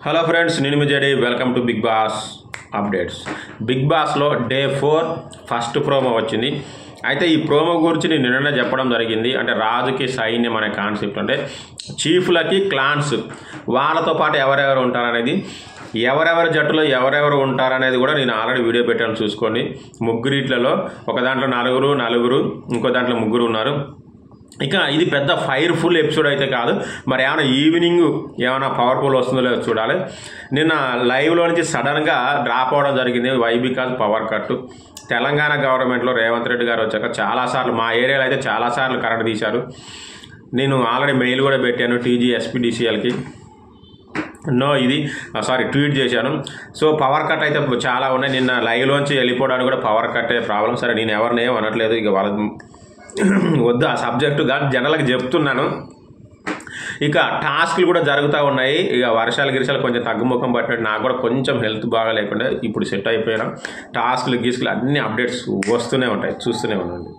Hello friends, నేను మీ జడి. Welcome to Bigg Boss updates. Bigg బాస్లో డే 4 ఫస్ట్ ప్రోమో వచ్చింది. అయితే ఈ ప్రోమో గురించి నేను నిన్న చెప్పడం జరిగింది. అంటే రాజుకి సైన్యం అనే కాన్సెప్ట్, అంటే చీఫ్లకి క్లాన్స్, వాళ్ళతో పాటు ఎవరెవరు ఉంటారనేది, ఎవరెవరి జట్టులో ఎవరెవరు ఉంటారనేది కూడా నేను ఆల్రెడీ వీడియో పెట్టాను, చూసుకోండి. ముగ్గురిట్లలో ఒక దాంట్లో నలుగురు, ఇంకో దాంట్లో ముగ్గురు ఉన్నారు. ఇక ఇది పెద్ద ఫైర్ఫుల్ ఎపిసోడ్ అయితే కాదు, మరి ఏమైనా ఈవినింగ్ ఏమైనా పవర్ఫుల్ వస్తుందో లేదో చూడాలి. నిన్న లైవ్లో నుంచి సడన్గా డ్రాప్ అవ్వడం జరిగింది. Why because power cut. Telangana గవర్నమెంట్లో రేవంత్ రెడ్డి గారు వచ్చాక చాలాసార్లు, మా ఏరియాలో అయితే చాలాసార్లు కరెంట్ తీశారు. నేను ఆల్రెడీ మెయిల్ కూడా పెట్టాను టీజీ ఎస్పీడీసీఎల్కి. ట్వీట్ చేశాను. సో పవర్ కట్ అయితే చాలా ఉన్నాయి. నిన్న లైవ్లోంచి వెళ్ళిపోవడానికి కూడా పవర్ కట్టే ప్రాబ్లం. సరే, నేను ఎవరిని ఏం అనట్లేదు, ఇక వాళ్ళ వద్దు ఆ సబ్జెక్టు కాదు, జనరల్గా చెప్తున్నాను. ఇక టాస్క్లు కూడా జరుగుతూ ఉన్నాయి. ఇక వర్షాలు కొంచెం తగ్గుముఖం పట్టినట్టు, నాకు కూడా కొంచెం హెల్త్ బాగా లేకుండా ఇప్పుడు సెట్ అయిపోయినా టాస్క్లు గీస్కులు అన్ని అప్డేట్స్ వస్తూనే ఉంటాయి, చూస్తూనే ఉండండి.